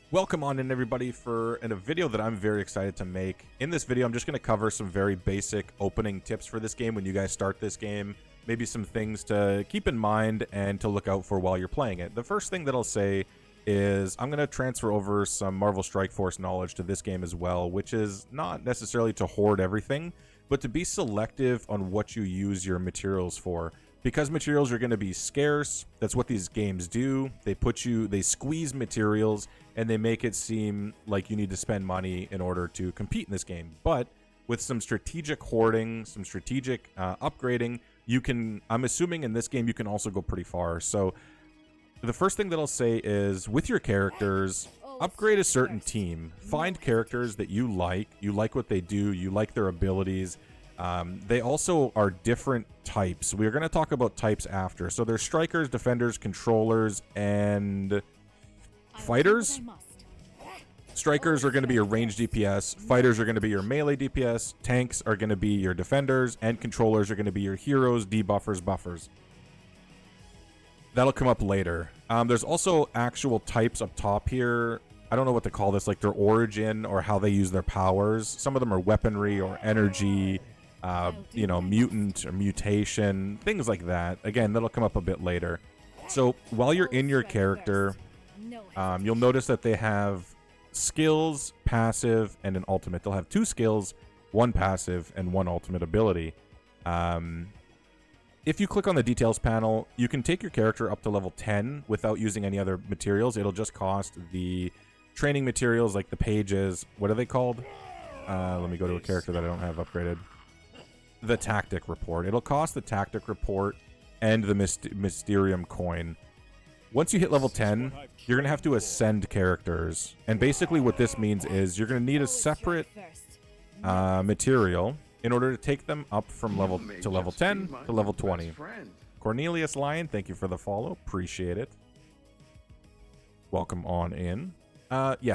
Welcome on in, everybody, for a video that I'm very excited to make. In this video, I'm just going to cover some very basic opening tips for this game when you guys start this game. Maybe some things to keep in mind and to look out for while you're playing it. The first thing that I'll say is I'm going to transfer over some Marvel Strike Force knowledge to this game as well, which is not necessarily to hoard everything, but to be selective on what you use your materials for. Because materials are going to be scarce, that's what these games do. They squeeze materials and they make it seem like you need to spend money in order to compete in this game. But with some strategic hoarding, some strategic upgrading, I'm assuming in this game you can also go pretty far. So the first thing that I'll say is with your characters, upgrade a certain team. Find characters that you like what they do, you like their abilities. They also are different types. We're going to talk about types after. So there's strikers, defenders, controllers, and fighters. Strikers are going to be your ranged DPS. Fighters are going to be your melee DPS. Tanks are going to be your defenders. And controllers are going to be your heroes, debuffers, buffers. That'll come up later. There's also actual types up top here. I don't know what to call this, like their origin or how they use their powers. Some of them are weaponry or energy. Mutant or mutation, things like that. Again, that'll come up a bit later. So while you're in your character, you'll notice that they have skills, passive, and an ultimate. They'll have 2 skills, 1 passive, and 1 ultimate ability. If you click on the details panel, you can take your character up to level 10 without using any other materials. It'll just cost the training materials like the pages. What are they called? Let me go to a character that I don't have upgraded. The tactic report. It'll cost the tactic report and the Mysterium coin. Once you hit level 10, you're going to have to ascend characters. And basically what this means is you're going to need a separate material in order to take them up from level 10 to level 20. Cornelius Lion, thank you for the follow. Appreciate it. Welcome on in.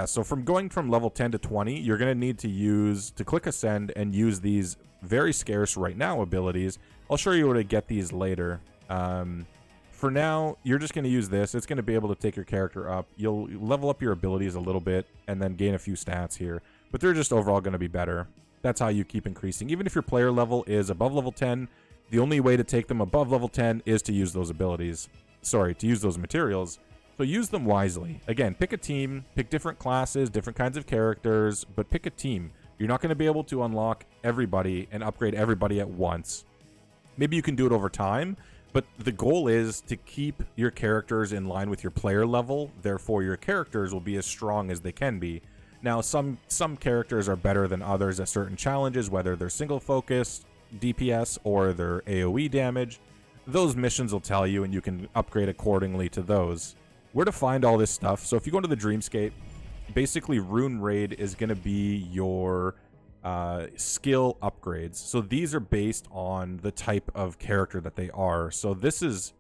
So going from level 10 to 20, you're going to need to click ascend and use these very scarce right now abilities. I'll show you where to get these later. For now, you're just going to use this. It's going to be able to take your character up. You'll level up your abilities a little bit and then gain a few stats here, but they're just overall going to be better. That's how you keep increasing. Even if your player level is above level 10, the only way to take them above level 10 is to use those abilities. Sorry, to use those materials. So use them wisely. Again, pick a team, pick different classes, different kinds of characters, but pick a team. You're not going to be able to unlock everybody and upgrade everybody at once. Maybe you can do it over time, but the goal is to keep your characters in line with your player level. Therefore, your characters will be as strong as they can be. Now, some characters are better than others at certain challenges, whether they're single-focused DPS or they're AoE damage. Those missions will tell you, and you can upgrade accordingly to those. Where to find all this stuff? So if you go into the Dreamscape, basically Rune Raid is going to be your skill upgrades. So these are based on the type of character that they are. So this is,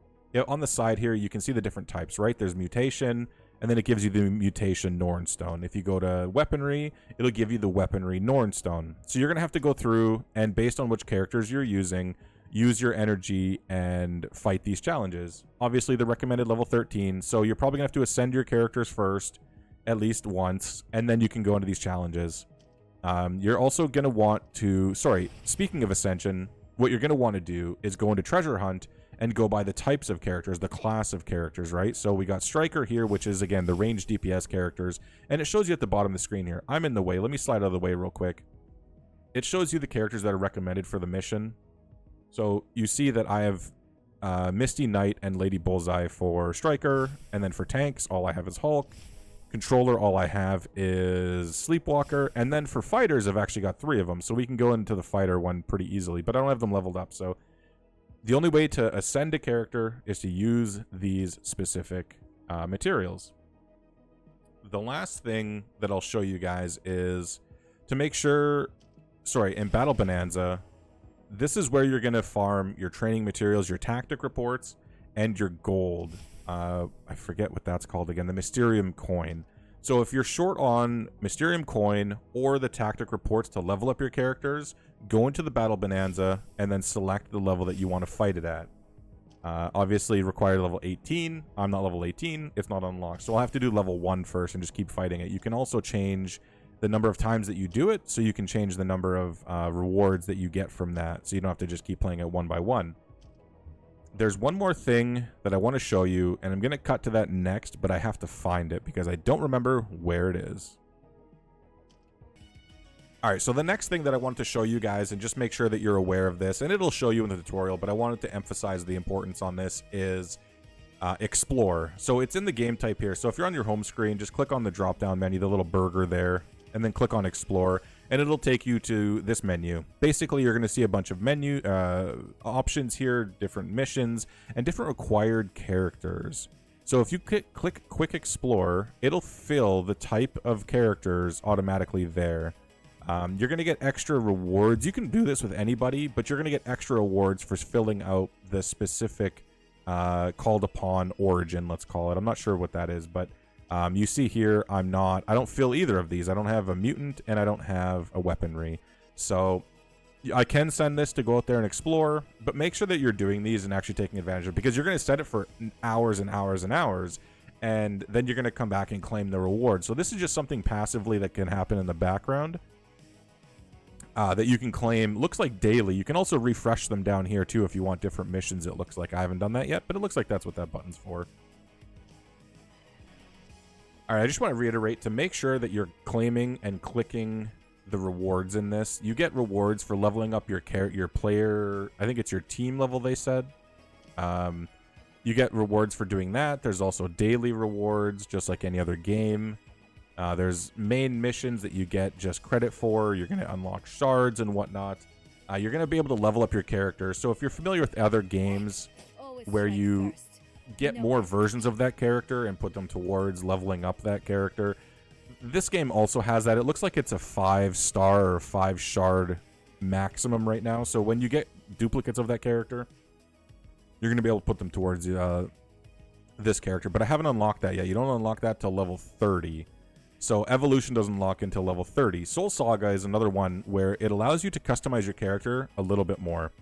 on the side here, you can see the different types, right? There's mutation, and then it gives you the mutation Nornstone. If you go to weaponry, it'll give you the weaponry Nornstone. So you're going to have to go through, and based on which characters you're using, use your energy and fight these challenges. Obviously, the recommended level 13, so you're probably going to have to ascend your characters first, at least once, and then you can go into these challenges. You're also going to want to... speaking of ascension, what you're going to want to do is go into Treasure Hunt and go by the types of characters, the class of characters, right? So we got Striker here, which is, again, the ranged DPS characters, and it shows you at the bottom of the screen here. I'm in the way. Let me slide out of the way real quick. It shows you the characters that are recommended for the mission. So you see that I have Misty Knight and Lady Bullseye for Striker, and then for tanks, all I have is Hulk. Controller, all I have is Sleepwalker, and then for fighters, I've actually got 3 of them, so we can go into the fighter one pretty easily, but I don't have them leveled up, so the only way to ascend a character is to use these specific materials. The last thing that I'll show you guys is to make sure, in Battle Bonanza, this is where you're going to farm your training materials, your tactic reports, and your gold. I forget what that's called again, the Mysterium coin. So if you're short on Mysterium coin or the tactic reports to level up your characters, go into the Battle Bonanza and then select the level that you want to fight it at. Obviously required level 18. I'm not level 18. It's not unlocked. So I'll have to do level 1 first and just keep fighting it. You can also change the number of times that you do it, so you can change the number of rewards that you get from that. So you don't have to just keep playing it one by one. There's one more thing that I want to show you, and I'm going to cut to that next, but I have to find it because I don't remember where it is. Alright, so the next thing that I wanted to show you guys, and just make sure that you're aware of this, and it'll show you in the tutorial, but I wanted to emphasize the importance on this, is Explore. So it's in the game type here. So if you're on your home screen, just click on the drop-down menu, the little burger there, and then click on Explore, and it'll take you to this menu. Basically, you're going to see a bunch of menu options here, different missions, and different required characters. So if you click Quick Explore, it'll fill the type of characters automatically there. You're going to get extra rewards. You can do this with anybody, but you're going to get extra rewards for filling out the specific called upon origin, let's call it. I'm not sure what that is, but you see here, I don't fill either of these. I don't have a mutant and I don't have a weaponry. So I can send this to go out there and explore, but make sure that you're doing these and actually taking advantage of it, because you're going to set it for hours and hours and hours, and then you're going to come back and claim the reward. So this is just something passively that can happen in the background. That you can claim, looks like daily. You can also refresh them down here too if you want different missions. It looks like I haven't done that yet, but it looks like that's what that button's for. Alright, I just want to reiterate to make sure that you're claiming and clicking the rewards in this. You get rewards for leveling up your player, I think it's your team level, they said. You get rewards for doing that. There's also daily rewards, just like any other game. There's main missions that you get just credit for. You're going to unlock shards and whatnot. You're going to be able to level up your character. So if you're familiar with other games where you get more versions of that character and put them towards leveling up that character, this game also has that. It looks like it's a 5-star or 5 shard maximum right now. So when you get duplicates of that character, you're going to be able to put them towards this character. But I haven't unlocked that yet. You don't unlock that till level 30. So Evolution doesn't unlock until level 30. Soul Saga is another one where it allows you to customize your character a little bit more.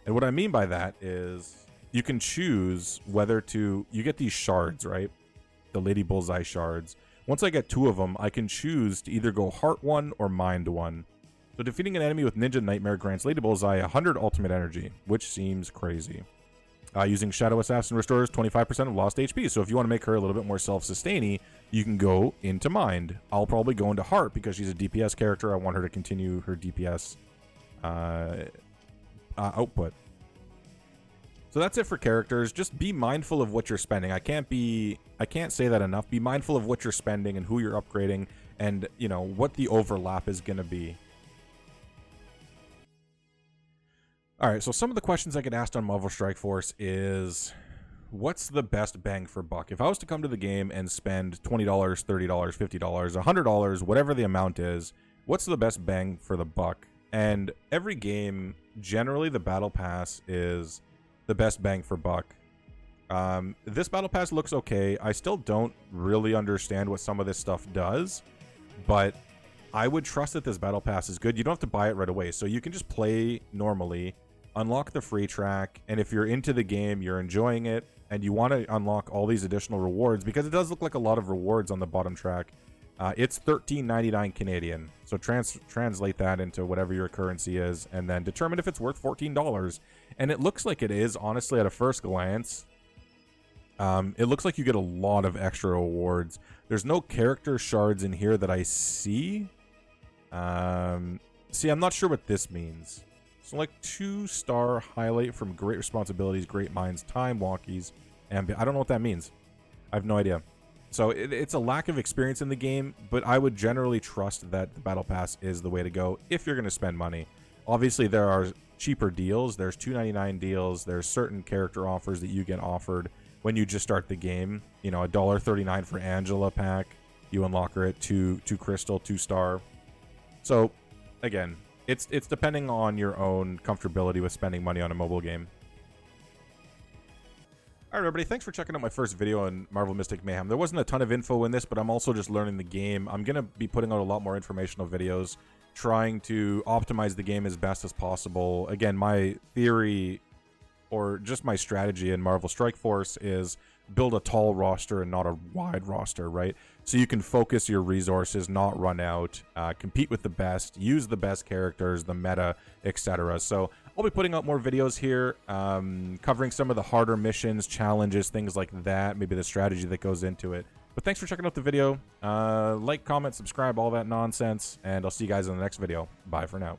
And what I mean by that is you can choose whether to... You get these shards, right? The Lady Bullseye shards. Once I get 2 of them, I can choose to either go Heart 1 or Mind 1. So defeating an enemy with Ninja Nightmare grants Lady Bullseye 100 ultimate energy, which seems crazy. Using Shadow Assassin restores 25% of lost HP. So if you want to make her a little bit more self-sustaining, you can go into Mind. I'll probably go into Heart because she's a DPS character. I want her to continue her DPS output. So that's it for characters. Just be mindful of what you're spending. I can't say that enough. Be mindful of what you're spending and who you're upgrading, and you know what the overlap is going to be. Alright, so some of the questions I get asked on Marvel Strike Force is, what's the best bang for buck? If I was to come to the game and spend $20, $30, $50, $100, whatever the amount is, what's the best bang for the buck? And every game, generally the Battle Pass is the best bang for buck. This Battle Pass looks okay. I still don't really understand what some of this stuff does, but I would trust that this Battle Pass is good. You don't have to buy it right away, so you can just play normally, unlock the free track, and if you're into the game, you're enjoying it, and you want to unlock all these additional rewards, because it does look like a lot of rewards on the bottom track. It's $13.99 Canadian, so translate that into whatever your currency is, and then determine if it's worth $14. And it looks like it is, honestly, at a first glance. It looks like you get a lot of extra rewards. There's no character shards in here that I see. See, I'm not sure what this means. So like 2-star highlight from Great Responsibilities, Great Minds, Time Walkies, and I don't know what that means. I have no idea. So it's a lack of experience in the game, but I would generally trust that the Battle Pass is the way to go if you're going to spend money. Obviously, there are cheaper deals. There's $2.99 deals. There's certain character offers that you get offered when you just start the game. You know, $1.39 for Angela pack. You unlock her at 2 crystal, 2-star. So, again, it's depending on your own comfortability with spending money on a mobile game. Alright everybody, thanks for checking out my first video on Marvel Mystic Mayhem. There wasn't a ton of info in this, but I'm also just learning the game. I'm going to be putting out a lot more informational videos, trying to optimize the game as best as possible. Again, my theory or just my strategy in Marvel Strike Force is build a tall roster and not a wide roster, right? So you can focus your resources, not run out, compete with the best, use the best characters, the meta, etc. So I'll be putting out more videos here, covering some of the harder missions, challenges, things like that, maybe the strategy that goes into it. But thanks for checking out the video. Like, comment, subscribe, all that nonsense, and I'll see you guys in the next video. Bye for now.